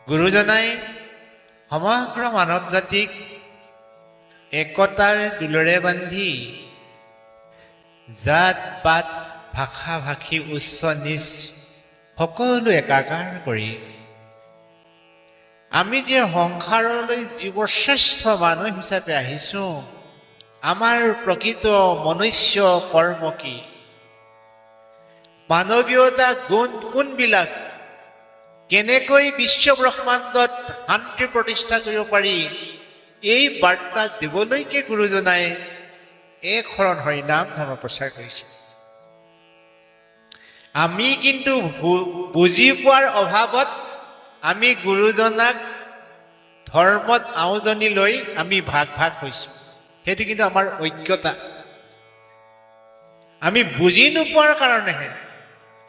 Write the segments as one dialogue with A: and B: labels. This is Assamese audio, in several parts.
A: গুৰুজনাই সমগ্ৰ মানৱ জাতিক একতাৰ দোলেৰে বান্ধি জাত পাত ভাষা ভাষী উচ্চ নিচ সকলো একাকাৰ কৰি আমি যে সংসাৰলৈ জীৱশ্ৰেষ্ঠ মানুহ হিচাপে আহিছোঁ, আমাৰ প্ৰকৃত মনুষ্য কৰ্ম কি, মানৱীয়তা গুণ কোনবিলাক, কেনেকৈ বিশ্ব ব্ৰহ্মাণ্ডত শান্তি প্ৰতিষ্ঠা কৰিব পাৰি, এই বাৰ্তা দিবলৈকে গুৰুজনাই এক শৰণ হৰিনাম ধৰ্ম প্ৰচাৰ কৰিছে। আমি কিন্তু বুজি পোৱাৰ অভাৱত আমি গুৰুজনাক ধৰ্মত আওজনি লৈ আমি ভাগ ভাগ হৈছোঁ। সেইটো কিন্তু আমাৰ অজ্ঞতা। আমি বুজি নোপোৱাৰ কাৰণেহে,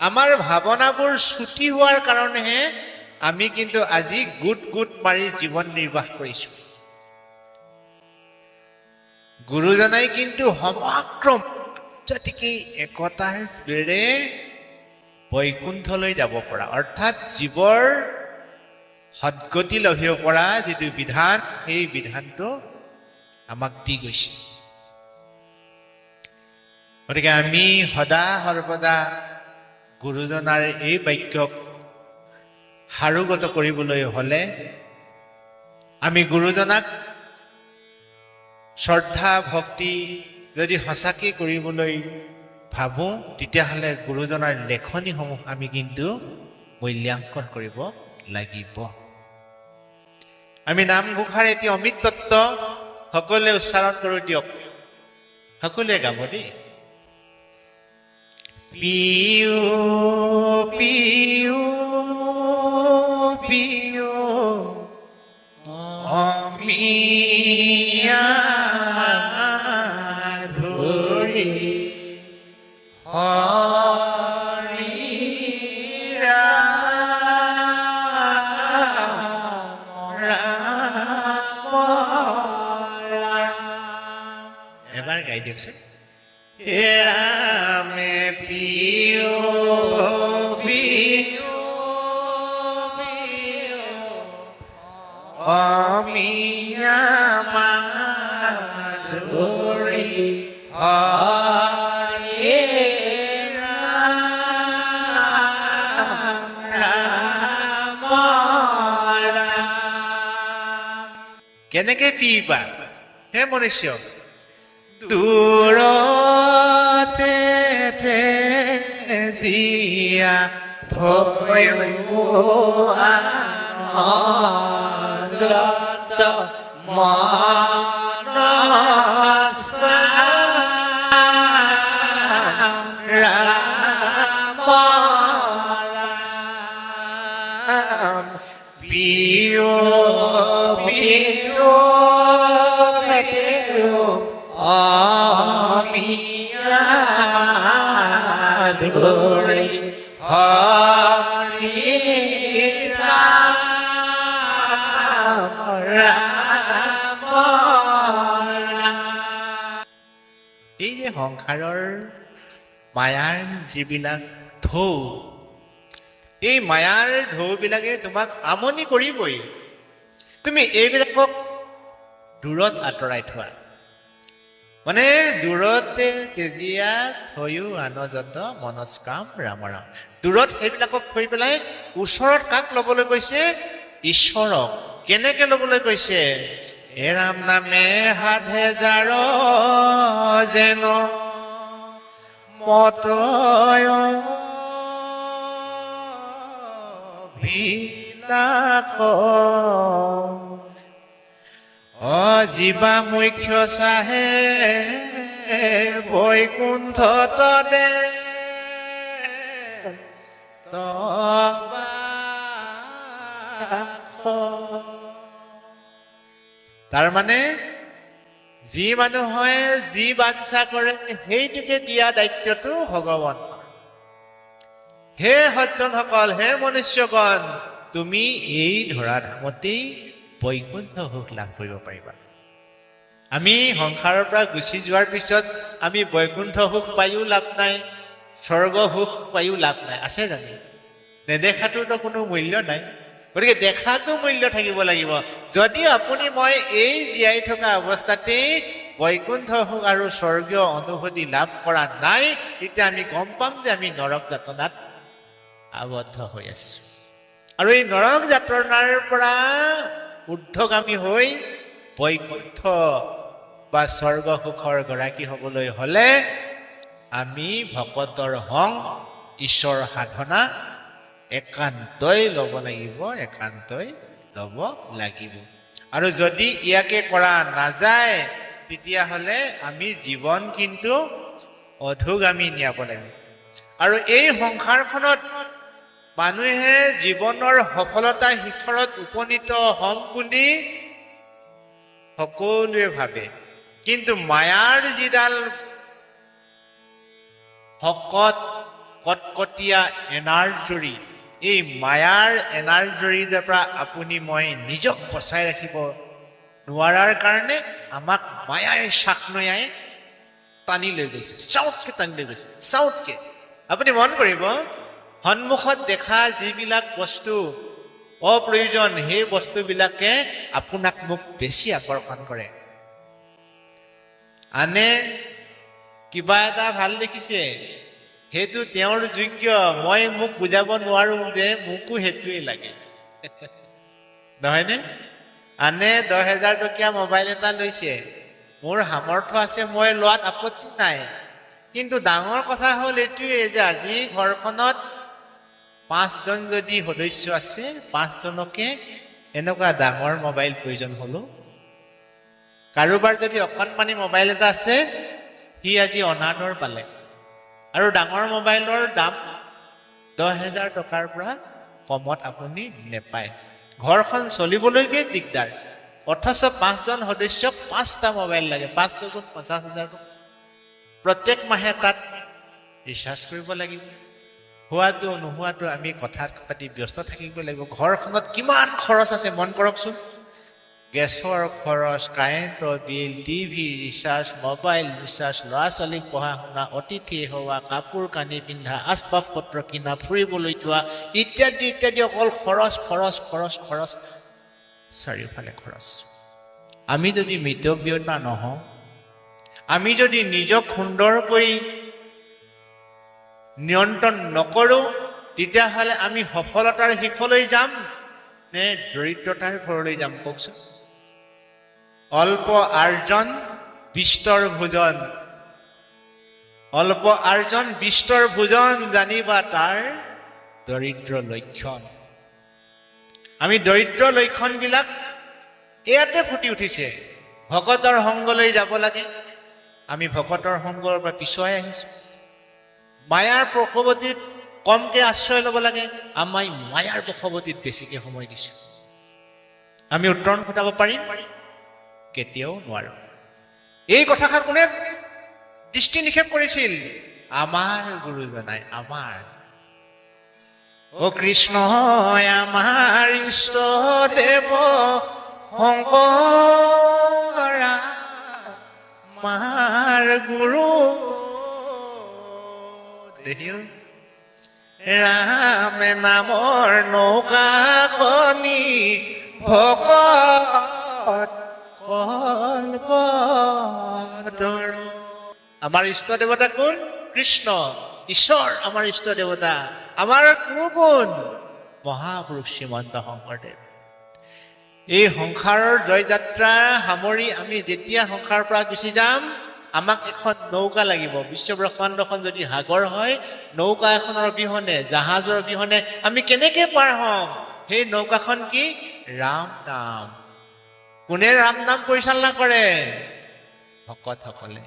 A: আমাৰ ভাৱনাবোৰ ছুটি হোৱাৰ কাৰণেহে আমি কিন্তু আজি গোট গোট মাৰি জীৱন নিৰ্বাহ কৰিছোঁ। গুৰুজনাই কিন্তু সমগ্ৰ জাতিকে একতাৰ দোলেৰে বৈকুণ্ঠলৈ যাব পৰা, অৰ্থাৎ জীৱৰ সদ্গতি লভিব পৰা যিটো বিধান, সেই বিধানটো আমাক দি গৈছে। গতিকে আমি সদা সৰ্বদা গুৰুজনাৰ এই বাক্যক সাৰোগত কৰিবলৈ হ'লে আমি গুৰুজনাক শ্ৰদ্ধা ভক্তি যদি সঁচাকৈ কৰিবলৈ ভাবোঁ, তেতিয়াহ'লে গুৰুজনাৰ লেখনিসমূহ আমি কিন্তু মূল্যাংকন কৰিব লাগিব। আমি নামঘোষাৰ এটি অমৃত তত্ত্ব সকলোৱে উচ্চাৰণ কৰোঁ, দিয়ক, সকলোৱে গাব দেই। পিও পিও পিও অমিয়াৰ ধৰি হৰি ৰাম ৰাম। এবাৰ গাই দিয়কচোন। ৰামে পিও পিও পিও অমিয়া মাধুৰী হৰি ৰাম ৰাম ৰাম। কেনেকে পিবা হে মনুষ্য? দূৰতে জীয়া থৈ মনস ৰাম ৰাম। পিও পিও পিও অমিয়া মাধুৰী হৰি ৰাম ৰাম ৰাম। এই যে সংসাৰৰ মায়াৰ যিবিলাক ঢৌ, এই মায়াৰ ঢৌবিলাকে তোমাক আমনি কৰিবই। তুমি এইবিলাকক দূৰত আঁতৰাই থোৱা, মানে দূৰতে তেজীয়া থৈও আনযত মনস্কাম ৰাম ৰাম। দূৰত সেইবিলাকক থৈ পেলাই ওচৰত কাক ল'বলৈ কৈছে? ঈশ্বৰক। কেনেকে ল'বলৈ কৈছে? হে ৰাম নামে সাধে যাৰ যেন মতয় বিলাস অজীৱা মুখ্য চাহে বৈকুণ্ঠ তদে তাৰ মানে যি মানুহে যি বাঞ্ছা কৰে সেইটোকে দিয়া দায়িত্বটো ভগৱান। হে সজ্জনসকল, হে মনুষ্যগণ, তুমি এই ধৰাধামতেই বৈকুণ্ঠ সুখ লাভ কৰিব পাৰিবা। আমি সংসাৰৰ পৰা গুচি যোৱাৰ পিছত আমি বৈকুণ্ঠ সুখ পায়ো লাভ নাই, স্বৰ্গ সুখ পায়ো লাভ নাই, আছে জানো? নেদেখাটোতো কোনো মূল্য নাই। গতিকে দেখাটো মূল্য থাকিব লাগিব। যদি আপুনি মই এই জীয়াই থকা অৱস্থাতেই বৈকুণ্ঠ সুখ আৰু স্বৰ্গীয় অনুভূতি লাভ কৰা নাই, তেতিয়া আমি গম পাম যে আমি নৰক যাতনাত আবদ্ধ হৈ আছো। আৰু এই নৰক যাতনাৰ পৰা ঊৰ্ধ্বগামী হৈ বৈকুণ্ঠ বা স্বৰ্গ সুখৰ গৰাকী হ'বলৈ হ'লে আমি ভকতৰ হং ঈশ্বৰ সাধনা একান্তই ল'ব লাগিব। আৰু যদি ইয়াকে কৰা নাযায়, তেতিয়াহ'লে আমি জীৱন কিন্তু অধোগামী নিয়াব লাগিব। আৰু এই সংসাৰখনত মানুহে জীৱনৰ সফলতাৰ শিখৰত উপনীত হ'ম বুলি সকলোৱে ভাবে, কিন্তু মায়াৰ যিডাল শকত কটকটীয়া এনাৰ্জৰী, এই মায়াৰ এনাৰ্জৰীৰ পৰা আপুনি মই নিজক বচাই ৰাখিব নোৱাৰাৰ কাৰণে আমাক মায়াই চাকনৈয়াই টানি লৈ গৈছে, চাউতকে টানি লৈ গৈছে, চাউতকে। আপুনি মন কৰিব, সন্মুখত দেখা যিবিলাক বস্তু অপ্ৰয়োজন, সেই বস্তুবিলাকে আপোনাক মোক বেছি আকৰ্ষণ কৰে। আনে কিবা এটা ভাল দেখিছে, সেইটো তেওঁৰ যোগ্য, মই মোক বুজাব নোৱাৰো যে মোকো সেইটোৱেই লাগে, নহয়নে? আনে 10,000 টকীয়া মোবাইল এটা লৈছে, মোৰ সামৰ্থ্য আছে, মই লোৱাত আপত্তি নাই। কিন্তু ডাঙৰ কথা হ'ল এইটোৱে যে আজি ঘৰখনত 5জন যদি সদস্য আছে, 5জনকে এনেকুৱা ডাঙৰ মোবাইল প্ৰয়োজন হলো। কাৰোবাৰ যদি অকণমানি মোবাইল এটা আছে, সি আজি অনাদৰ পালে। আৰু ডাঙৰ মোবাইলৰ দাম 10,000 টকাৰ পৰা কমত আপুনি নেপায়। ঘৰখন চলিবলৈকে দিগদাৰ, অথচ 5জন সদস্যক 5টা মোবাইল লাগে, 5 দুগুণ 50,000 টকা। প্ৰত্যেক মাহে তাত ৰিচাৰ্জ কৰিব লাগিব। হোৱাটো নোহোৱাটো আমি কথা পাতি ব্যস্ত থাকিব লাগিব। ঘৰখনত কিমান খৰচ আছে মন কৰকচোন। গেছৰ খৰচ, কাৰেণ্টৰ বিল, টিভি ৰিচাৰ্জ, মোবাইল ৰিচাৰ্জ, ল'ৰা ছোৱালীক পঢ়া শুনা, অতিথি হোৱা, কাপোৰ কানি পিন্ধা, আচবাব পত্ৰ কিনা, ফুৰিবলৈ যোৱা, ইত্যাদি ইত্যাদি। অকল খৰচ খৰচ খৰচ খৰচ, চাৰিওফালে খৰচ। আমি যদি মিতব্যয়িতা নহওঁ, আমি যদি নিজক সুন্দৰকৈ নিয়ন্ত্ৰণ নকৰোঁ, তেতিয়াহ'লে আমি সফলতাৰ শিখৰলৈ যাম নে দৰিদ্ৰতাৰ ঘৰলৈ যাম কওকচোন? অল্প আৰ্জন বিস্তৰ ভোজন, অল্প আৰ্জন বিস্তৰ ভোজন জানিবা তাৰ দৰিদ্ৰ লক্ষণ। আমি দৰিদ্ৰ লক্ষণবিলাক ইয়াতে ফুটি উঠিছে। ভকতৰ সংগলৈ যাব লাগে, আমি ভকতৰ সংগৰ পৰা পিছুৱাই আহিছোঁ। মায়াৰ বশৱৰ্তীত কমকে আশ্ৰয় ল'ব লাগে, আমি মায়াৰ বশৱৰ্তীত বেছিকে সময় দিছোঁ। আমি উত্তৰণ ঘটাব পাৰিম? কেতিয়াও নোৱাৰো। এই কথাষাৰ কোনে দৃষ্টি নিক্ষেপ কৰিছিল? আমাৰ গুৰুজনাই। আমাৰ অ কৃষ্ণ আমাৰ ইষ্ট দেৱ শংকৰা, আমাৰ গুৰু ৰাম নামৰ নৌকাখনি ভকত কল্পতৰ। আমাৰ ইষ্ট দেৱতা কোন? কৃষ্ণ, ঈশ্বৰ আমাৰ ইষ্ট দেৱতা। আমাৰ গুৰু কোন? মহাপুৰুষ শ্ৰীমন্ত শংকৰদেৱ। এই সংসাৰৰ জয়যাত্ৰা সামৰি আমি যেতিয়া সংসাৰৰ পৰা গুচি যাম, আমাক এখন নৌকা লাগিব। বিশ্ব ব্ৰহ্মাণ্ডখন যদি সাগৰ হয়, নৌকা এখনৰ অবিহনে, জাহাজৰ অবিহনে আমি কেনেকে পাৰ হ'ম? সেই নৌকাখন কি? ৰাম নাম। কোনে ৰাম নাম পৰিচালনা কৰে? ভকতসকলে।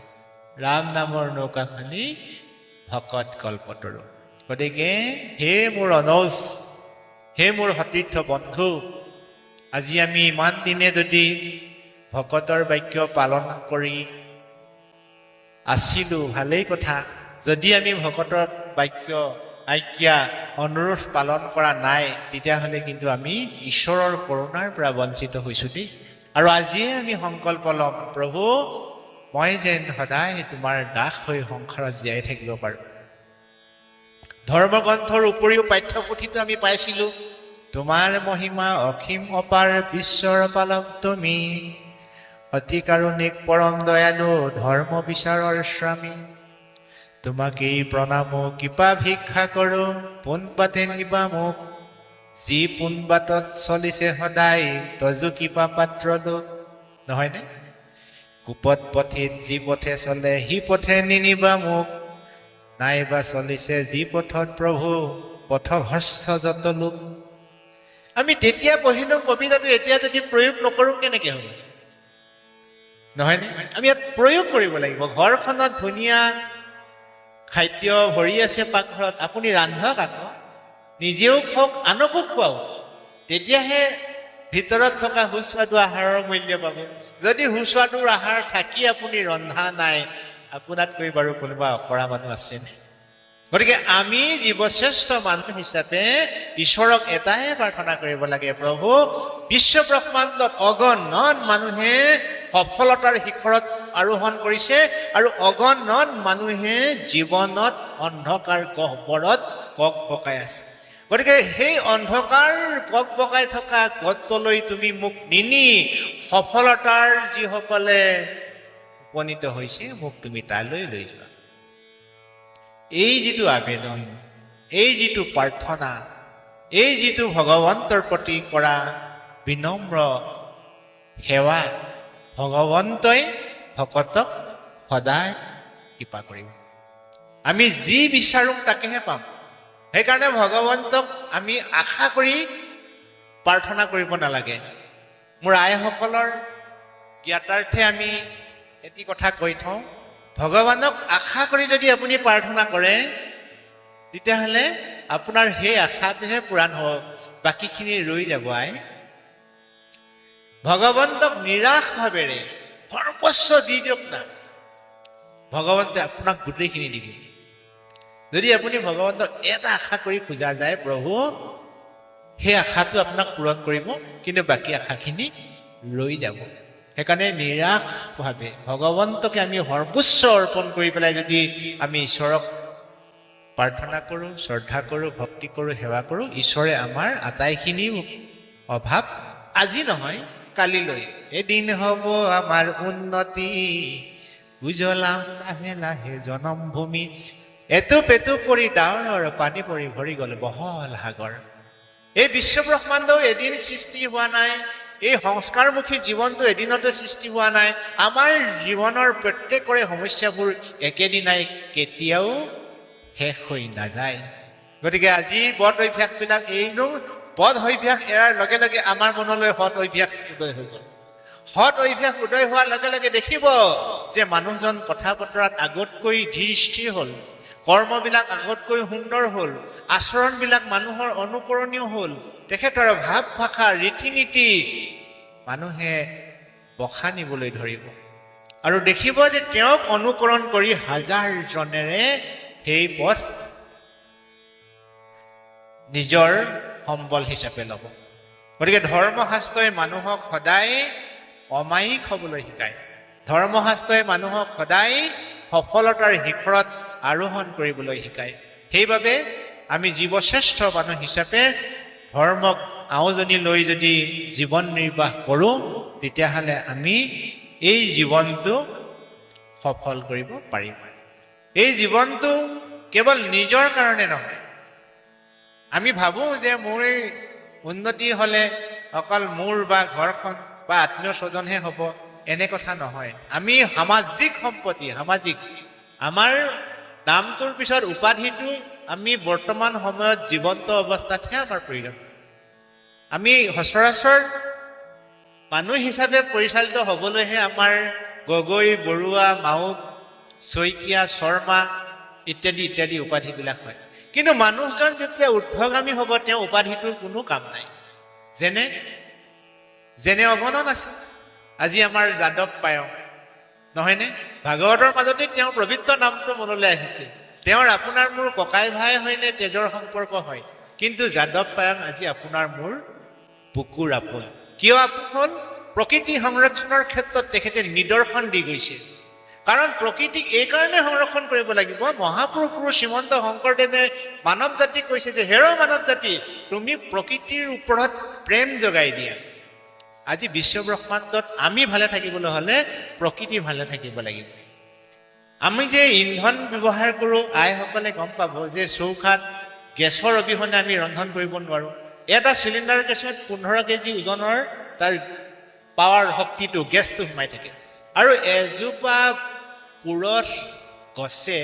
A: ৰাম নামৰ নৌকাখনি ভকত কল্পতৰু। গতিকে হে মোৰ অনৌজ, হে মোৰ সতীৰ্থ বন্ধু, আজি আমি ইমান দিনে যদি ভকতৰ বাক্য পালন কৰি আছিলোঁ, ভালেই কথা। যদি আমি ভকতৰ বাক্য আজ্ঞা অনুৰোধ পালন কৰা নাই, তেতিয়াহ'লে কিন্তু আমি ঈশ্বৰৰ কৰোণাৰ পৰা বঞ্চিত হৈছোঁ দেই। আৰু আজিয়ে আমি সংকল্প ল'ম, প্ৰভু মই যেন সদায় তোমাৰ দাস হৈ সংসাৰত জীয়াই থাকিব পাৰোঁ। ধৰ্মগ্ৰন্থৰ উপৰিও পাঠ্যপুথিটো আমি পাইছিলোঁ তোমাৰ মহিমা অসীম অপাৰ বিশ্বৰ পালক তুমি অতি কাৰুণিক পৰম দয়ালু ধৰ্ম বিচাৰৰ স্বামী তোমাকেই প্ৰণামো কৃপা ভিক্ষা কৰোঁ পোন পাতে নিবা মোক যি পোন বাটত চলিছে সদায় তজু কৃপা পাত্ৰ লোক নহয়নে কুপথ পথিত যি পথে চলে সি পথে নিনিবা মোক নাইবা চলিছে যি পথত প্ৰভু পথভ্ৰষ্ট যত লোক আমি তেতিয়া পঢ়িলো কবিতাটো এতিয়া যদি প্ৰয়োগ নকৰোঁ কেনেকৈ হ'ব নহয়নে আমি ইয়াত প্ৰয়োগ কৰিব লাগিব ঘৰখনত ধুনীয়া খাদ্য ভৰি আছে পাকঘৰত আপুনি ৰান্ধক আকৌ নিজেও খওক আনকো খুৱাওক তেতিয়াহে ভিতৰত থকা সুস্বাদু আহাৰৰ মূল্য পাব যদি সুস্বাদুৰ আহাৰ থাকি আপুনি ৰন্ধা নাই আপোনাতকৈ বাৰু কোনোবা অকৰা মানুহ আছেনে গতিকে আমি জীৱশ্ৰেষ্ঠ মানুহ হিচাপে ঈশ্বৰক এটাই প্ৰাৰ্থনা কৰিব লাগে প্ৰভু বিশ্ব ব্ৰহ্মাণ্ডত অগণন মানুহে সফলতাৰ শিখৰত আৰোহণ কৰিছে আৰু অগণন মানুহে জীৱনত অন্ধকাৰ গহ্বৰত কক পকাই আছে গতিকে সেই অন্ধকাৰ কক পকাই থকা গতলৈ তুমি মোক নিনি সফলতাৰ যিসকলে উপনীত হৈছে মোক তুমি তালৈ লৈ যোৱা এই যিটো আবেদন এই যিটো প্ৰাৰ্থনা এই যিটো ভগৱন্তৰ প্ৰতি কৰা বিনম্ৰ সেৱা ভগৱন্তই ভকতক সদায় কৃপা কৰিব আমি যি বিচাৰোঁ তাকেহে পাম সেইকাৰণে ভগৱন্তক আমি আশা কৰি প্ৰাৰ্থনা কৰিব নালাগে মোৰ আইসকলৰ জ্ঞাতাৰ্থে আমি এটি কথা কৈ থওঁ ভগৱানক আশা কৰি যদি আপুনি প্ৰাৰ্থনা কৰে তেতিয়াহ'লে আপোনাৰ সেই আশাটোহে পূৰণ হ'ব বাকীখিনি ৰৈ যাব আই ভগৱন্তক নিৰাশভাৱেৰে সৰ্বস্ব দি দিয়ক না ভগৱন্তে আপোনাক গোটেইখিনি দিব যদি আপুনি ভগৱন্তক এটা আশা কৰি খোজা যায় প্ৰভু সেই আশাটো আপোনাক পূৰণ কৰিব কিন্তু বাকী আশাখিনি ৰৈ যাব সেইকাৰণে নিৰাশভাৱে ভগৱন্তকে আমি সৰ্বোচ্চ অৰ্পণ কৰি পেলাই যদি আমি ঈশ্বৰক প্ৰাৰ্থনা কৰোঁ শ্ৰদ্ধা কৰোঁ ভক্তি কৰোঁ সেৱা কৰোঁ ঈশ্বৰে আমাৰ আটাইখিনি অভাৱ আজি নহয় কালিলৈ এদিন হ'ব আমাৰ উন্নতি উজলাম লাহে লাহে জনমভূমি এটুপ এটুপ পৰি ডাৱৰৰ পানী পৰি ভৰি গ'ল বহল সাগৰ এই বিশ্ব ব্ৰহ্মাণ্ডও এদিন সৃষ্টি হোৱা নাই এই সংস্কাৰমুখী জীৱনটো এদিনতে সৃষ্টি হোৱা নাই আমাৰ জীৱনৰ প্ৰত্যেকৰে সমস্যাবোৰ একেদিনাই কেতিয়াও শেষ হৈ নাযায় গতিকে আজি বদ অভ্যাসবিলাক এইনো বদ অভ্যাস এৰাৰ লগে লগে আমাৰ মনলৈ সৎ অভ্যাস উদয় হৈ গ'ল সৎ অভ্যাস উদয় হোৱাৰ লগে লগে দেখিব যে মানুহজন কথা বতৰাত আগতকৈ ধীৰ স্থিৰ হ'ল কৰ্মবিলাক আগতকৈ সুন্দৰ হ'ল আচৰণবিলাক মানুহৰ অনুকৰণীয় হ'ল তেখেতৰ ভাৱ ভাষা ৰীতি নীতি মানুহে বখা নিবলৈ ধৰিব আৰু দেখিব যে তেওঁক অনুকৰণ কৰি হাজাৰজনেৰে সেই পথ নিজৰ সম্বল হিচাপে ল'ব গতিকে ধৰ্মশাস্ত্ৰই মানুহক সদায় অমায়িক হ'বলৈ শিকায় ধৰ্মশাস্ত্ৰই মানুহক সদায় সফলতাৰ শিখৰত আৰোহণ কৰিবলৈ শিকায় সেইবাবে আমি জীৱশ্ৰেষ্ঠ মানুহ হিচাপে ধৰ্মক আওজনি লৈ যদি জীৱন নিৰ্বাহ কৰোঁ তেতিয়াহ'লে আমি এই জীৱনটো সফল কৰিব পাৰিম এই জীৱনটো কেৱল নিজৰ কাৰণে নহয় আমি ভাবোঁ যে মোৰ উন্নতি হ'লে অকল মোৰ বা ঘৰখন বা আত্মীয় স্বজনহে হ'ব এনে কথা নহয় আমি সামাজিক সম্পত্তি সামাজিক আমাৰ নামটোৰ পিছত উপাধিটো আমি বৰ্তমান সময়ত জীৱন্ত অৱস্থাতহে আমাৰ প্ৰয়োজন আমি সচৰাচৰ মানুহ হিচাপে পৰিচালিত হ'বলৈহে আমাৰ গগৈ বৰুৱা মাউত শইকীয়া শৰ্মা ইত্যাদি ইত্যাদি উপাধিবিলাক হয় কিন্তু মানুহজন যেতিয়া ঊৰ্ধ্বগামী হ'ব তেওঁ উপাধিটোৰ কোনো কাম নাই যেনে অগণন আছে আজি আমাৰ যাদৱ পায়ং নহয়নে ভাগৱতৰ মাজতে তেওঁৰ পবিত্ৰ নামটো মনলৈ আহিছে তেওঁৰ আপোনাৰ মোৰ ককাই ভাই হয়নে তেজৰ সম্পৰ্ক হয় কিন্তু যাদৱ পায়ং আজি আপোনাৰ মোৰ বুকুৰ আপোন কিয় আপোন হ'ল প্ৰকৃতি সংৰক্ষণৰ ক্ষেত্ৰত তেখেতে নিদৰ্শন দি গৈছে কাৰণ প্ৰকৃতিক এইকাৰণে সংৰক্ষণ কৰিব লাগিব। মহাপুৰুষ গুৰু শ্ৰীমন্ত শংকৰদেৱে মানৱ জাতিক কৈছে যে হেৰ মানৱ জাতি, তুমি প্ৰকৃতিৰ ওপৰত প্ৰেম জগাই দিয়া। আজি বিশ্ব ব্ৰহ্মাণ্ডত আমি ভালে থাকিবলৈ হ'লে প্ৰকৃতি ভালে থাকিব লাগিব। আমি যে ইন্ধন ব্যৱহাৰ কৰোঁ, আইসকলে গম পাব যে চৌকাত গেছৰ অবিহনে আমি ৰন্ধন কৰিব নোৱাৰোঁ। এটা চিলিণ্ডাৰ গেছত 15 কেজি ওজনৰ তাৰ পাৱাৰ শক্তিটো গেছটো সোমাই থাকে। আৰু এজোপা পুৰঠ গছে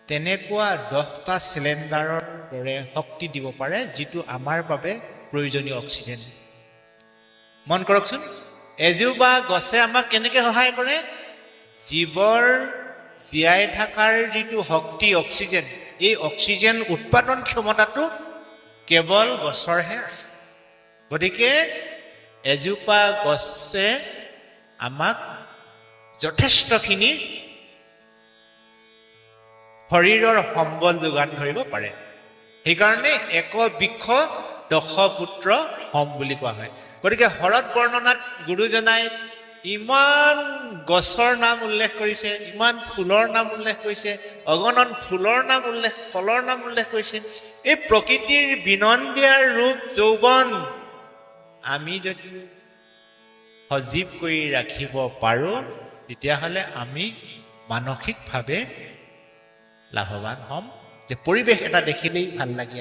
A: তেনেকুৱা 10টা চিলিণ্ডাৰৰ দৰে শক্তি দিব পাৰে, যিটো আমাৰ বাবে প্ৰয়োজনীয় অক্সিজেন। মন কৰকচোন, এজোপা গছে আমাক কেনেকৈ সহায় কৰে? জীৱৰ জীয়াই থকাৰ যিটো শক্তি অক্সিজেন, এই অক্সিজেন উৎপাদন ক্ষমতাটো কেৱল গছৰহে আছে। গতিকে এজোপা গছে আমাক যথেষ্টখিনি শৰীৰৰ সম্বল যোগান ধৰিব পাৰে। সেইকাৰণে একবৃক্ষ দশপুত্ৰ সম বুলি কোৱা হয়। গতিকে শৰৎ বৰ্ণনাত গুৰুজনাই ইমান গছৰ নাম উল্লেখ কৰিছে, ইমান ফুলৰ নাম উল্লেখ কৰিছে, অগণন ফুলৰ নাম উল্লেখ, ফলৰ নাম উল্লেখ কৰিছে। এই প্ৰকৃতিৰ বিনন্দিয়াৰ ৰূপ যৌৱন আমি যদি সজীৱ কৰি ৰাখিব পাৰোঁ, তেতিয়াহ'লে আমি মানসিকভাৱে লাভৱান হ'ম। যে পৰিৱেশ এটা দেখিলেই ভাল লাগে,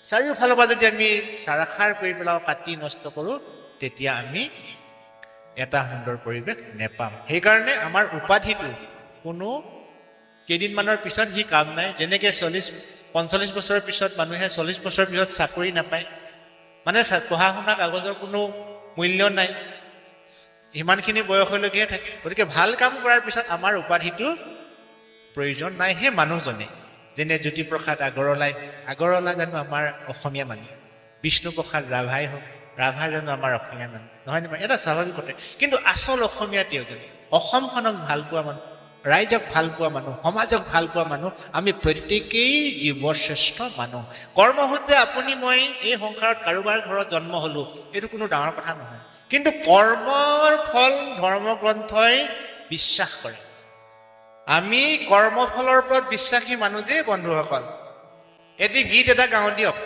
A: চাৰিওফালৰ পৰা যদি আমি চাৰাখাৰ কৰি পেলাওঁ, কাটি নষ্ট কৰোঁ, তেতিয়া আমি এটা সুন্দৰ পৰিৱেশ নেপাম। সেইকাৰণে আমাৰ উপাধিটো কোনো কেইদিনমানৰ পিছত সি কাম নাই। যেনেকৈ 40-45 বছৰৰ পিছত মানুহে 40 বছৰৰ পিছত চাকৰি নাপায়, মানে পঢ়া শুনা কাগজৰ কোনো মূল্য নাই, সিমানখিনি বয়সলৈকেহে থাকে। গতিকে ভাল কাম কৰাৰ পিছত আমাৰ উপাধিটো প্ৰয়োজন নাই। সেই মানুহজনে যেনে জ্যোতিপ্ৰসাদ আগৰৱালা জানো আমাৰ অসমীয়া মানুহ? বিষ্ণুপ্ৰসাদ ৰাভাই হওক, ৰাভা জানো আমাৰ অসমীয়া মানুহ? নহয় নহয়, এটা স্বাভাৱিক কথা। কিন্তু আচল অসমীয়া তেওঁ জানো? অসমখনক ভাল পোৱা মানুহ, ৰাইজক ভাল পোৱা মানুহ, সমাজক ভাল পোৱা মানুহ, আমি প্ৰত্যেকেই জীৱশ্ৰেষ্ঠ মানুহ। কৰ্মসূত্ৰে আপুনি মই এই সংসাৰত কাৰোবাৰ ঘৰত জন্ম হ'লোঁ, এইটো কোনো ডাঙৰ কথা নহয়। কিন্তু কৰ্মৰ ফল ধৰ্মগ্ৰন্থই বিশ্বাস কৰে। আমি কৰ্মফলৰ ওপৰত বিশ্বাসী মানুহ যে বন্ধুসকল। এটি গীত এটা গাওঁ দিয়ক।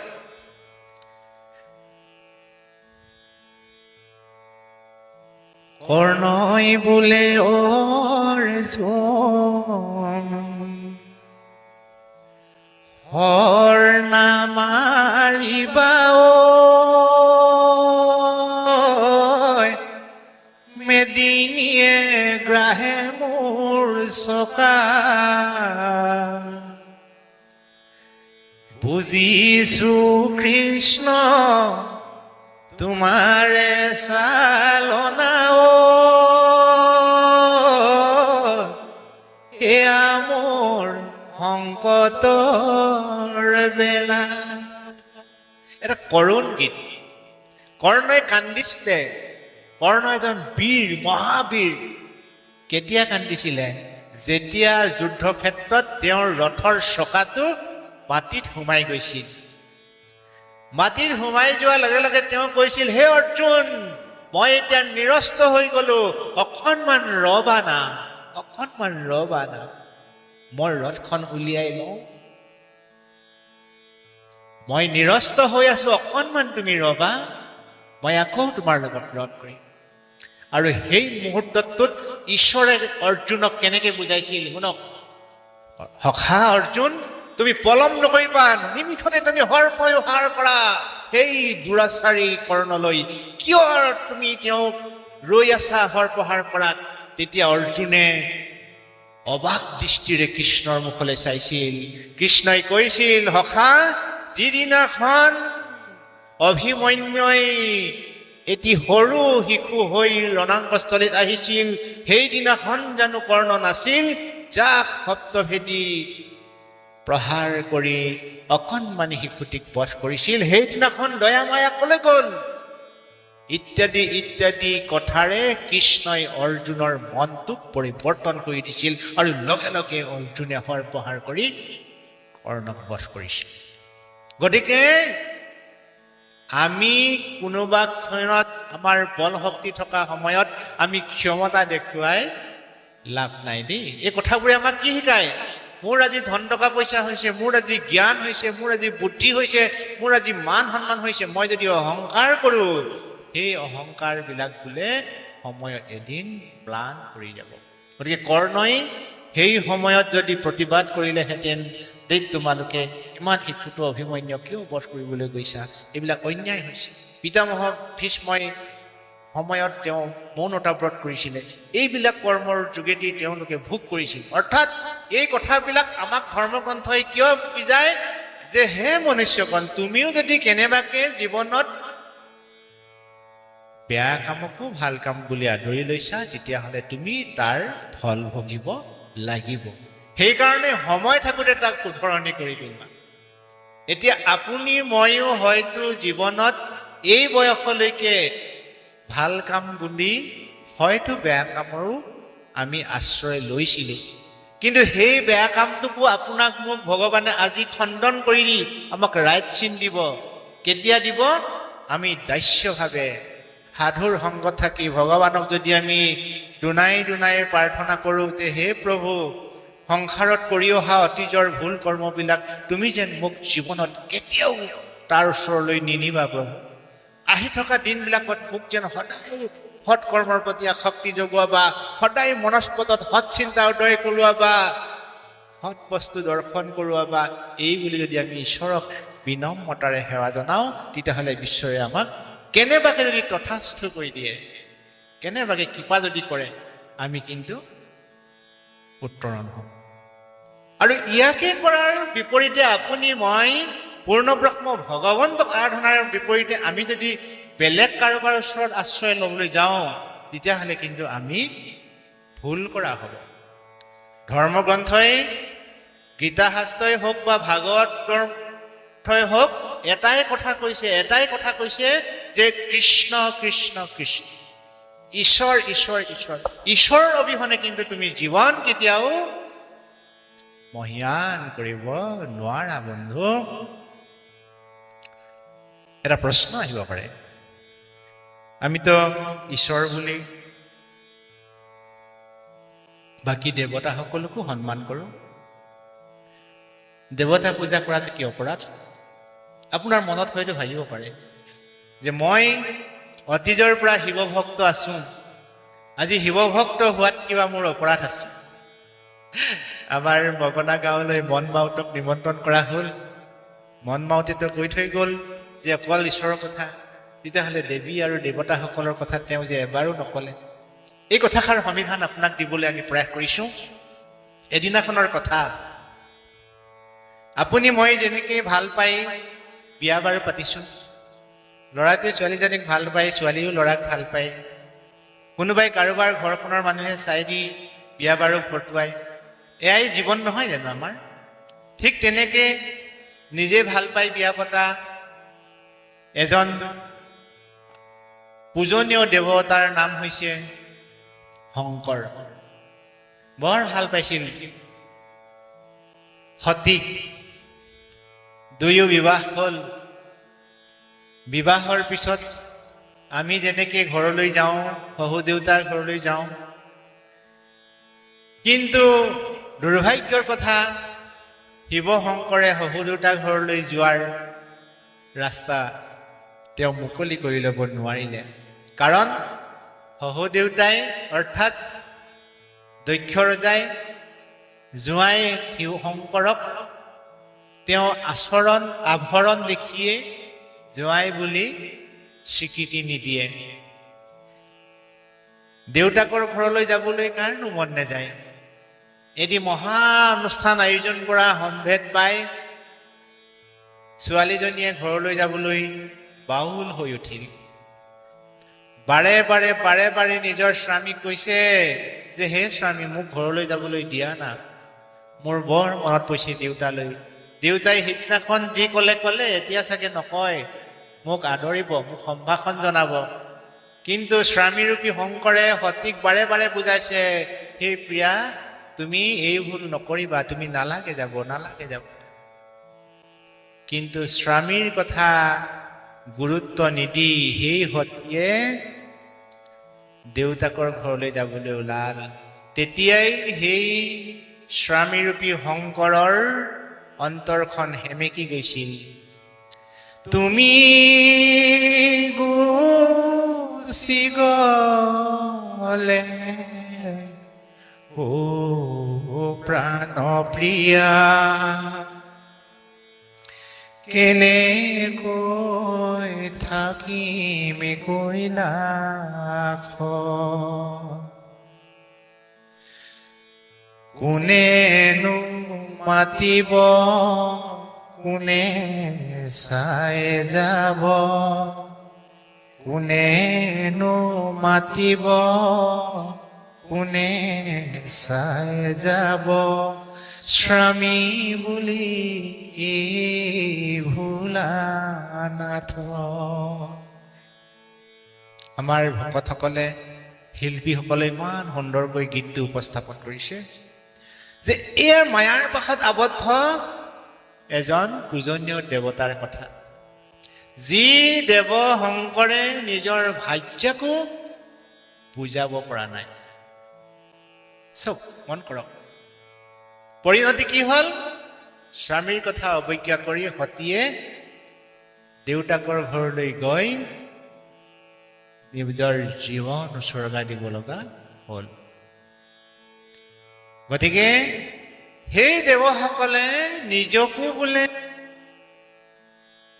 A: কৰ্ণই বোলে হৰ নামাৰিবা মেদিনীয়ে গ্ৰাহে মোৰ চকা, বুজিছো কৃষ্ণ তোমাৰে চালনা, এয়া মোৰ সংকটৰ বেলা। এটা কৰুণ গীত। কৰ্ণই কান্দিছিলে। কৰ্ণ এজন বীৰ, মহাবীৰ। কেতিয়া কান্দিছিলে? যেতিয়া যুদ্ধক্ষেত্ৰত তেওঁৰ ৰথৰ চকাটো মাটিত সোমাই গৈছিল। মাটিত সোমাই যোৱাৰ লগে লগে তেওঁ কৈছিল, হে অৰ্জুন, মই এতিয়া নিৰস্ত হৈ গলো, অকণমান ৰবা না, মই ৰথখন উলিয়াই লওঁ, মই নিৰস্ত হৈ আছো, অকণমান তুমি ৰবা, মই আকৌ তোমাৰ লগত ৰথ কৰিম। আৰু সেই মুহূৰ্তটোত ঈশ্বৰে অৰ্জুনক কেনেকে বুজাইছিল শুনক। সখা অৰ্জুন, তুমি পলম নকৰিবা, নিমিষতে তুমি হৰ প্ৰয়োহাৰ কৰা সেই দুৰাচাৰী কৰ্ণলৈ। কিয় তুমি তেওঁক ৰৈ আছা হৰ প্ৰহাৰ কৰাত? তেতিয়া অৰ্জুনে অবাক দৃষ্টিৰে কৃষ্ণৰ মুখলৈ চাইছিল। কৃষ্ণই কৈছিল, সখা, যিদিনাখন অভিমন্যুই এটি সৰু শিশু হৈ ৰণাংগস্থলীত আহিছিল, সেইদিনাখন জানো কৰ্ণ নাছিল যাক সপ্তভেদী প্ৰহাৰ কৰি অকণমানি শিশুটিক বধ কৰিছিল? সেইদিনাখন দয়া মায়া কলৈ গ'ল? ইত্যাদি ইত্যাদি কথাৰে কৃষ্ণই অৰ্জুনৰ মনটোক পৰিৱৰ্তন কৰি দিছিল আৰু লগে লগে অৰ্জুনে হৰ প্ৰহাৰ কৰি কৰ্ণক বধ কৰিছিল। গতিকে আমি কোনোবা ক্ষণত আমাৰ বল শক্তি থকা সময়ত আমি ক্ষমতা দেখুৱাই লাভ নাই দেই। এই কথাবোৰে আমাক কি শিকায়? মোৰ আজি ধন টকা পইচা হৈছে, মোৰ আজি জ্ঞান হৈছে, মোৰ আজি বুদ্ধি হৈছে, মোৰ আজি মান সন্মান হৈছে, মই যদি অহংকাৰ কৰোঁ, সেই অহংকাৰবিলাক বোলে সময়ত এদিন ম্লান পৰি যাব। গতিকে কৰ্ণই সেই সময়ত যদি প্ৰতিবাদ কৰিলেহেঁতেন, দেই তোমালোকে ইমান শিশুটো অভিমন্যু কিয় বধ কৰিবলৈ গৈছা, এইবিলাক অন্যায় হৈছে। পিতামহ ভীষ্মই সময়ত তেওঁ মৌনতা ব্ৰত কৰিছিলে, এইবিলাক কৰ্মৰ যোগেদি তেওঁলোকে ভোগ কৰিছিল। অৰ্থাৎ এই কথাবিলাক আমাক ধৰ্মগ্ৰন্থই কিয় বুজায় যে হে মনুষ্যগণ, তুমিও যদি কেনেবাকে জীৱনত বেয়া কামকো ভাল কাম বুলি আদৰি লৈছা, তেতিয়াহ'লে তুমি তাৰ ফল ভুগিব লাগিব। সেইকাৰণে সময় থাকোঁতে তাক শুধৰণি কৰি দিবা। এতিয়া আপুনি ময়ো হয়তো জীৱনত এই বয়সলৈকে ভাল কাম বুলি হয়তো বেয়া কামৰো আমি আশ্ৰয় লৈছিলোঁ, কিন্তু সেই বেয়া কামটোকো আপোনাক মোক ভগৱানে আজি খণ্ডন কৰি দি আমাক ৰাইট চিন দিব। কেতিয়া দিব? আমি দাস্যভাৱে সাধুৰ সংগত থাকি ভগৱানক যদি আমি দুনাই দুনাই প্ৰাৰ্থনা কৰোঁ যে হে প্ৰভু, সংসাৰত কৰি অহা অতীজৰ ভুল কৰ্মবিলাক তুমি যেন মোক জীৱনত কেতিয়াও তাৰ ওচৰলৈ নিনিবা প্ৰভু। আহি থকা দিনবিলাকত মোক যেন সদায় সৎ কৰ্মৰ প্ৰতি আসক্তি জগোৱাবা, সদায় মনস্পতত সৎ চিন্তা উদয় কৰোৱাবা, সৎ বস্তু দৰ্শন কৰোৱাবা। এই বুলি যদি আমি ঈশ্বৰক বিনম্ৰতাৰে সেৱা জনাওঁ, তেতিয়াহ'লে ঈশ্বৰে আমাক কেনেবাকে যদি তথাস্থ কৰি দিয়ে, কেনেবাকে কৃপা যদি কৰে, আমি কিন্তু উত্তৰণ হ'ম। আৰু ইয়াকে কৰাৰ বিপৰীতে আপুনি মই পূৰ্ণব্ৰহ্ম ভগৱন্তক আৰাধনাৰ বিপৰীতে আমি যদি বেলেগ কাৰোবাৰ ওচৰত আশ্ৰয় ল'বলৈ যাওঁ, তেতিয়াহ'লে কিন্তু আমি ভুল কৰা হ'ব। ধৰ্মগ্ৰন্থই, গীতা শাস্ত্ৰই হওক বা ভাগৱত গ্ৰন্থই হওক, এটাই কথা কৈছে যে কৃষ্ণ কৃষ্ণ কৃষ্ণ, ঈশ্বৰ ঈশ্বৰ ঈশ্বৰ। ঈশ্বৰৰ অবিহনে কিন্তু তুমি জীৱন কেতিয়াও মহীয়ান কৰিব নোৱাৰা বন্ধু। এটা প্ৰশ্ন আহিব পাৰে, আমিতো ঈশ্বৰ বুলি বাকী দেৱতাসকলকো সন্মান কৰোঁ, দেৱতা পূজা কৰাটো কি অপৰাধ? আপোনাৰ মনত হয়তো ভাবিব পাৰে যে মই অতীজৰ পৰা শিৱ ভক্ত আছোঁ, আজি শিৱ ভক্ত হোৱাত কিবা মোৰ অপৰাধ আছে। আমাৰ মগনা গাঁৱলৈ মন মাউতক নিমন্ত্ৰণ কৰা হ'ল, মন মাউতেতো কৈ থৈ গ'ল যে অকল ঈশ্বৰৰ কথা, তেতিয়াহ'লে দেৱী আৰু দেৱতাসকলৰ কথা তেওঁ যে এবাৰো নক'লে। এই কথাষাৰ সমিধান আপোনাক দিবলৈ আমি প্ৰয়াস কৰিছোঁ। এদিনাখনৰ কথা, আপুনি মই যেনেকৈ ভাল পাই বিয়া বাৰু পাতিছোঁ, ল'ৰাটোৱে ছোৱালীজনীক ভাল পায়, ছোৱালীও ল'ৰাক ভাল পায়, কোনোবাই কাৰোবাৰ ঘৰখনৰ মানুহে চাই দি বিয়া বাৰু পতুৱাই, এয়াই জীৱন নহয় জানো আমাৰ? ঠিক তেনেকৈ নিজে ভাল পাই বিয়া পতা এজন পূজনীয় দেৱতাৰ নাম হৈছে শংকৰ। বৰ ভাল পাইছিল সতীক, দুয়ো বিবাহ হ'ল। বিবাহৰ পিছত আমি যেনেকৈ ঘৰলৈ যাওঁ, শহু দেউতাৰ ঘৰলৈ যাওঁ, কিন্তু দুৰ্ভাগ্যৰ কথা, শিৱ শংকৰে শহু দেউতাৰ ঘৰলৈ যোৱাৰ ৰাস্তা তেওঁ মুকলি কৰি ল'ব নোৱাৰিলে। কাৰণ শহু দেউতাই অৰ্থাৎ দক্ষ ৰজাই জোঁৱাই শিৱ শংকৰক তেওঁ আচৰণ আভৰণ দেখিয়ে জোঁৱাই বুলি স্বীকৃতি নিদিয়ে। দেউতাকৰ ঘৰলৈ যাবলৈ কাৰণো মন নাযায়। এটি মহা অনুষ্ঠান আয়োজন কৰা সম্ভেদ পাই ছোৱালীজনীয়ে ঘৰলৈ যাবলৈ বাউল হৈ উঠিল। বাৰে বাৰে নিজৰ স্বামীক কৈছে যে হে স্বামী, মোক ঘৰলৈ যাবলৈ দিয়া না, মোৰ বৰ মনত পৰিছে দেউতালৈ। দেউতাই সিদিনাখন যি ক'লে, এতিয়া চাগে নকয়, মোক আদৰিব, মোক সম্ভাষণ জনাব। কিন্তু স্বামীৰূপী শংকৰে সতীক বাৰে বাৰে বুজাইছে, হে প্ৰিয়া, তুমি এই ভুল নকৰিবা, তুমি নালাগে যাব। কিন্তু স্বামীৰ কথা গুৰুত্ব নিদি সেই সতীয়ে দেউতাকৰ ঘৰলৈ যাবলৈ ওলাল। তেতিয়াই সেই স্বামীৰূপী শংকৰৰ অন্তৰখন হেমেকি গৈছিল। তুমি গুচি গলে ও প্ৰাণপ্ৰিয়া, কেনেকৈ থাকিম কৈলাশ, কোনেনো মাতিব, কোনে চাই যাব, কোনেনো মাতিব, কোনে চাই যাব, স্বামী বুলি ভোলানাথ। আমাৰ ভকতসকলে, শিল্পীসকলে ইমান সুন্দৰকৈ গীতটো উপস্থাপন কৰিছে যে ইয়াৰ মায়াৰ পাশত আবদ্ধ এজন পূজনীয় দেৱতাৰ কথা, যি দেৱ শংকৰে নিজৰ ভাৰ্যাকো বুজাব পৰা নাই। চব মন কৰক, পৰিণতি কি হ'ল? স্বামীৰ কথা অৱজ্ঞা কৰি সতীয়ে দেউতাকৰ ঘৰলৈ গৈ নিজৰ জীৱন উচৰ্গা দিব লগা হ'ল। গতিকে সেই দেৱসকলে নিজকো বোলে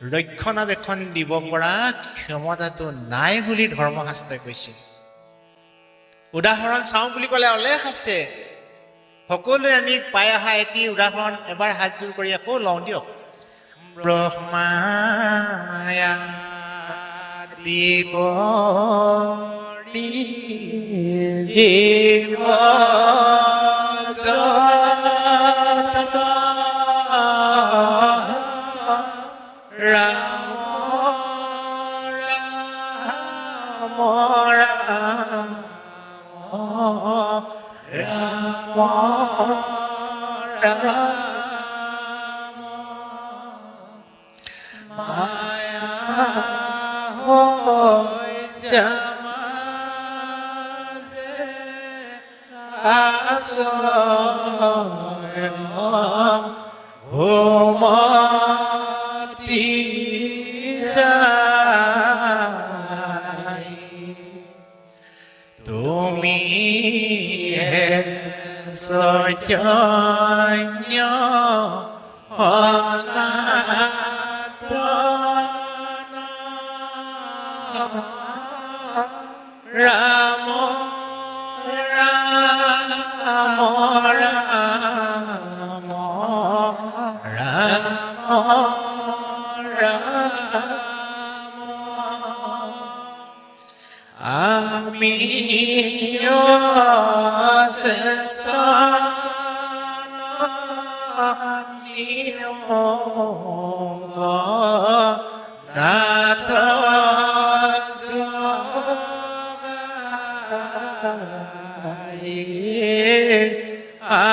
A: ৰক্ষণাবেক্ষণ দিব পৰা ক্ষমতাটো নাই বুলি ধৰ্মশাস্ত্ৰই কৈছে। উদাহৰণ চাওঁ বুলি ক'লে অলেখ আছে। সকলোৱে আমি পাই অহা এটি উদাহৰণ এবাৰ হাতযোৰ কৰি আকৌ লওঁ দিয়ক। ব্ৰহ্মায়া দিব জীৱ মায়া হৈ যামাজে আশ্ৰয় ভূমতি যায়, তুমি চৈতন্য ৰাম ৰাম ৰাম ৰাম ৰাম, আমি নাথ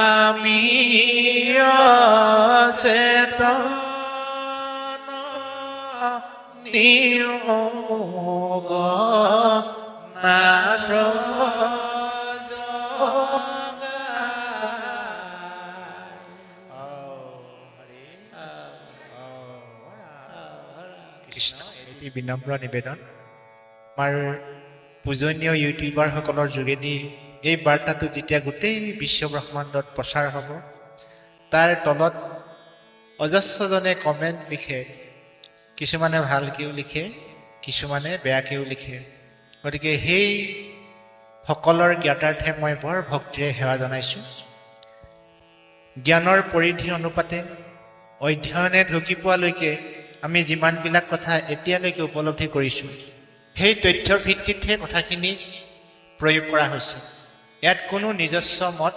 A: আমি চেতন নিয়োগ নাথ কৃষ্ণ। এটি বিনম্ৰ নিবেদন, আমাৰ পূজনীয় ইউটিউবাৰসকলৰ যোগেদি এই বাৰ্তাটো যেতিয়া গোটেই বিশ্ব ব্ৰহ্মাণ্ডত প্ৰচাৰ হ'ব, তাৰ তলত অজস্ৰজনে কমেণ্ট লিখে, কিছুমানে ভালকৈও লিখে, কিছুমানে বেয়াকৈও লিখে। গতিকে সেই সকলৰ জ্ঞাতাৰ্থে মই বৰ ভক্তিৰে সেৱা জনাইছোঁ। জ্ঞানৰ পৰিধি অনুপাতে অধ্যয়নে ঢুকি পোৱালৈকে আমি যিমানবিলাক কথা এতিয়ালৈকে উপলব্ধি কৰিছোঁ, সেই তথ্য ভিত্তিতহে কথাখিনি প্ৰয়োগ কৰা হৈছে। ইয়াত কোনো নিজস্ব মত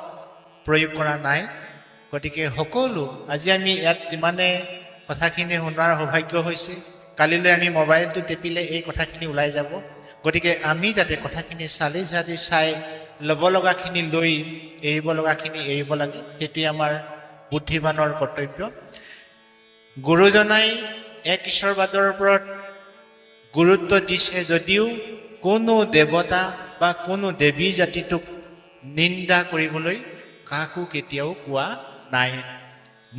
A: প্ৰয়োগ কৰা নাই। গতিকে সকলো আজি আমি ইয়াত যিমানে কথাখিনি শুনাৰ সৌভাগ্য হৈছে, কালিলৈ আমি মোবাইলটো টেপিলে এই কথাখিনি ওলাই যাব। গতিকে আমি যাতে কথাখিনি চালি জাৰি চাই ল'ব লগাখিনি লৈ এৰিব লগাখিনি এৰিব লাগে, সেইটোৱে আমাৰ বুদ্ধিমানৰ কৰ্তব্য। গুৰুজনাই এক ঈশ্বৰবাদৰ ওপৰত গুৰুত্ব দিছে যদিও কোনো দেৱতা বা কোনো দেৱী জাতিটোক নিন্দা কৰিবলৈ কাকো কেতিয়াও কোৱা নাই।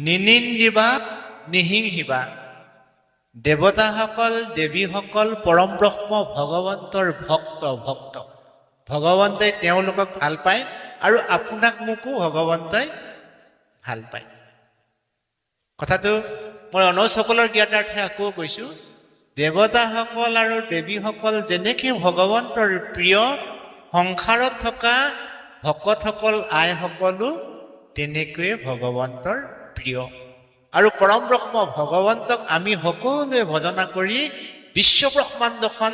A: নিনিন্দিবা নিহিংসিবা। দেৱতাসকল দেৱীসকল পৰম ব্ৰহ্ম ভগৱন্তৰ ভক্ত। ভগৱন্তই তেওঁলোকক ভাল পায় আৰু আপোনাক মোকো ভগৱন্তই ভাল পায়। কথাটো মই অনৌসকলৰ জ্ঞাতাৰ্থে আকৌ কৈছোঁ, দেৱতাসকল আৰু দেৱীসকল যেনেকৈ ভগৱন্তৰ প্ৰিয়, সংসাৰত থকা ভকতসকল আইসকলো তেনেকৈয়ে ভগৱন্তৰ প্ৰিয়। আৰু পৰম ব্ৰহ্ম ভগৱন্তক আমি সকলোৱে ভজনা কৰি বিশ্ব ব্ৰহ্মাণ্ডখন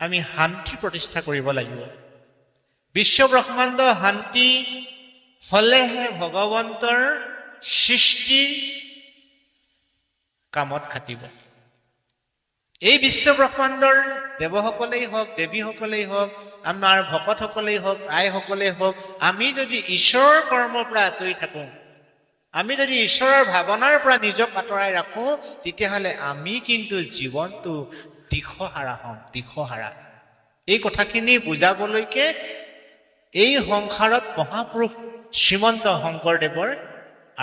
A: আমি শান্তি প্ৰতিষ্ঠা কৰিব লাগিব। বিশ্ব ব্ৰহ্মাণ্ড শান্তি হ'লেহে ভগৱন্তৰ সৃষ্টি কামত খাটিব। এই বিশ্ব ব্ৰহ্মাণ্ডৰ দেৱসকলেই হওক, দেৱীসকলেই হওক, আমাৰ ভকতসকলেই হওক, আইসকলেই হওক, আমি যদি ঈশ্বৰৰ কৰ্মৰ পৰা আঁতৰি থাকোঁ, আমি যদি ঈশ্বৰৰ ভাৱনাৰ পৰা নিজক আঁতৰাই ৰাখোঁ, তেতিয়াহ'লে আমি কিন্তু জীৱনটো দিশহাৰা হ'ম, দিশহাৰা। এই কথাখিনি বুজাবলৈকে এই সংসাৰত মহাপুৰুষ শ্ৰীমন্ত শংকৰদেৱৰ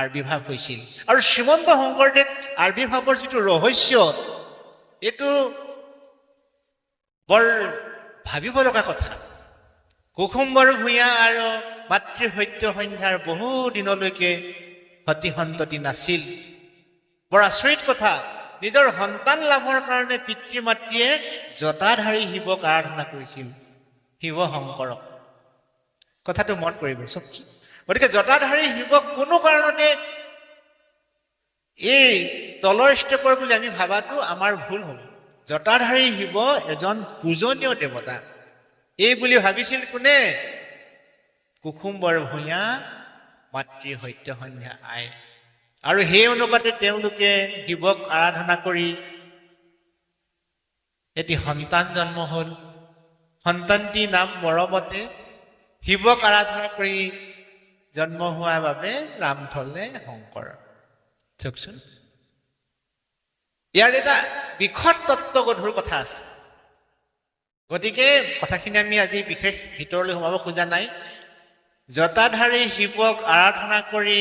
A: আৱিৰ্ভাৱ হৈছিল। আৰু শ্ৰীমন্ত শংকৰদেৱ আৱিৰ্ভাৱৰ যিটো ৰহস্য, এইটো বৰ ভাবিব লগা কথা। কুসুম্বৰ ভূঞা আৰু মাতৃ সত্য সন্ধ্যাৰ বহু দিনলৈকে সতী সন্ততি নাছিল। বৰ আচৰিত কথা, নিজৰ সন্তান লাভৰ কাৰণে পিতৃ মাতৃয়ে জটাধাৰী শিৱক আৰাধনা কৰিছিল, শিৱ শংকৰক। কথাটো মন কৰিব চব। গতিকে জটাধাৰী শিৱক কোনো কাৰণতে এই তলৰ ষ্টেপৰ বুলি আমি ভাবাটো আমাৰ ভুল হ'ব। জটাধাৰী শিৱ এজন পূজনীয় দেৱতা, এই বুলি ভাবিছিল কোনে? কুসুম্বৰ ভূঞা, মাতৃ সত্য সন্ধ্যা আই। আৰু সেই অনুপাতে তেওঁলোকে শিৱক আৰাধনা কৰি এটি সন্তান জন্ম হ'ল। সন্তানটি নাম মৰমতে শিৱক আৰাধনা কৰি জন্ম হোৱাৰ বাবে নাম থলে শংকৰ। চাওকচোন, ইয়াৰ এটা বিশদ তত্ত্বগধুৰ কথা আছে। গতিকে কথাখিনি আমি আজি বিশেষ ভিতৰলৈ সোমাব খোজা নাই। জটাধাৰী শিৱক আৰাধনা কৰি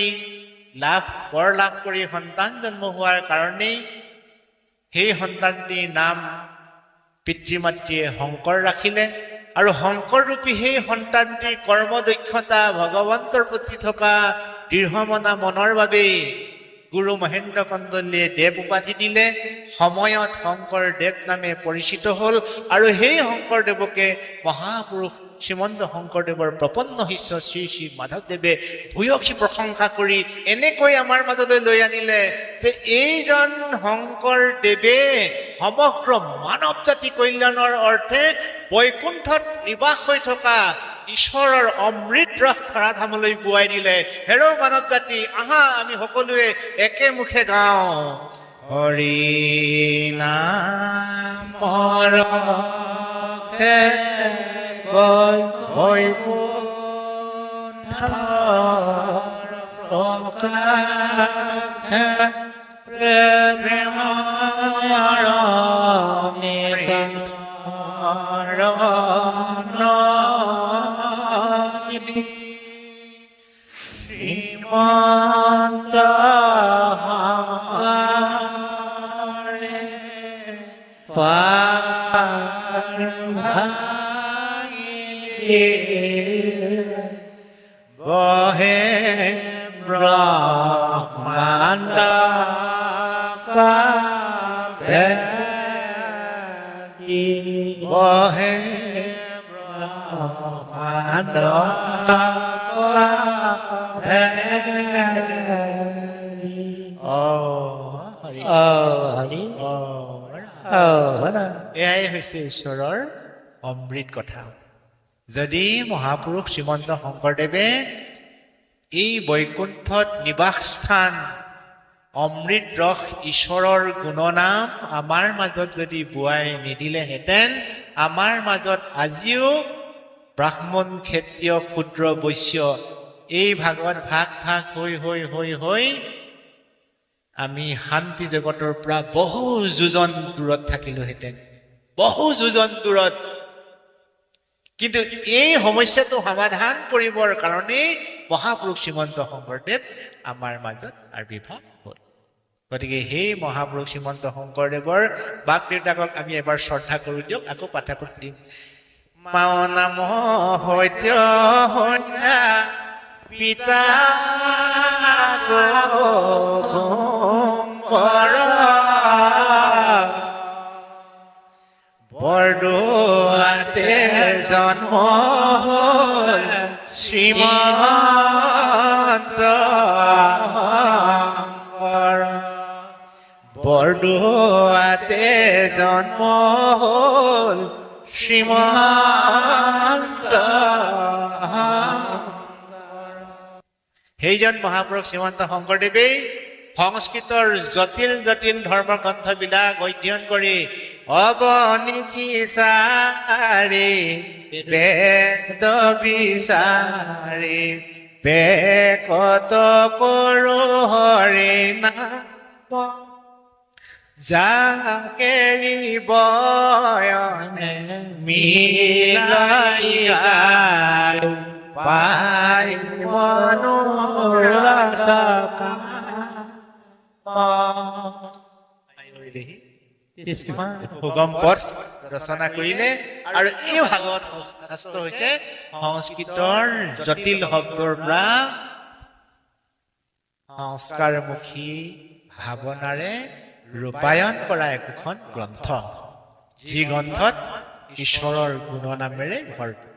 A: বৰ লাভ কৰি সন্তান জন্ম হোৱাৰ কাৰণেই সেই সন্তানটিৰ নাম পিতৃ মাতৃয়ে শংকৰ ৰাখিলে। আৰু শংকৰৰূপী সেই সন্তানটিৰ কৰ্মদক্ষতা, ভগৱন্তৰ প্ৰতি থকা দৃঢ়মনা মনৰ বাবেই গুৰু মহেন্দ্ৰ কন্দলীয়ে দেৱ উপাধি দিলে। সময়ত শংকৰদেৱ নামে পৰিচিত হ'ল। আৰু সেই শংকৰদেৱকে মহাপুৰুষ শ্ৰীমন্ত শংকৰদেৱৰ প্ৰপন্ন শিষ্য শ্ৰী শ্ৰী মাধৱদেৱে ভূয়সী প্ৰশংসা কৰি এনেকৈ আমাৰ মাজলৈ লৈ আনিলে যে এইজন শংকৰদেৱে সমগ্ৰ মানৱ জাতি কল্যাণৰ অৰ্থে বৈকুণ্ঠত নিবাস হৈ থকা ঈশ্বৰৰ অমৃত ৰস ধৰাধামলৈ বোৱাই দিলে। হেৰৌ মানৱ জাতি, আহা আমি সকলোৱে একেমুখে গাওঁ, হৰি নামৰ শ্ৰীমন্ত বহে ব্ৰহ্মাণ্ড বহে ব্ৰহ্মাণ্ড এয়াই হৈছে ঈশ্বৰৰ অমৃত কথা। যদি মহাপুৰুষ শ্ৰীমন্ত শংকৰদেৱে এই বৈকুণ্ঠত নিবাস স্থান অমৃত ৰস ঈশ্বৰৰ গুণনাম আমাৰ মাজত যদি বোৱাই নিদিলেহেঁতেন, আমাৰ মাজত আজিও ব্ৰাহ্মণ, ক্ষত্ৰিয়, ক্ষুদ্ৰ, বৈশ্য এই ভাগত ভাগ ভাগ হৈ আমি শান্তি জগতৰ পৰা বহু যোজন দূৰত থাকিলোহেঁতেন, বহু যোজন দূৰত। কিন্তু এই সমস্যাটো সমাধান কৰিবৰ কাৰণে মহাপুৰুষ শ্ৰীমন্ত শংকৰদেৱ আমাৰ মাজত আবিৰ্ভাৱ হ'ল গতিকে সেই মহাপুৰুষ শ্ৰীমন্ত শংকৰদেৱৰ বাক দেউতাকক আমি এবাৰ শ্ৰদ্ধা কৰোঁ দিয়ক আকৌ পাঠ কৰিম মাও নাম সত্য সন্ধ্যা পিতা শংকৰ বৰদোৱাতে জন্ম হ'ল শ্ৰীমন্ত শংকৰ বৰদোৱাতে জন্ম হ'ল শ্ৰীমন্ত সেইজন মহাপুৰুষ শ্ৰীমন্ত শংকৰদেৱে সংস্কৃতৰ জটিল জটিল ধৰ্মগ্ৰন্থবিলাক অধ্যয়ন কৰি অবনিশাৰে বেদ বিচাৰে বেকত কৰো হৰে নাম যাকেৰি বয়নে মিলাই পাই মনোৰথ সুগম পথ ৰচনা কৰিলে আৰু এই ভাগৱত শাস্ত্ৰ হৈছে সংস্কৃতৰ জটিল শব্দৰ পৰা সংস্কাৰমুখী ভাৱনাৰে ৰূপায়ণ কৰা একোখন গ্ৰন্থ যি গ্ৰন্থত ঈশ্বৰৰ গুণনামেৰে ভৰপূৰ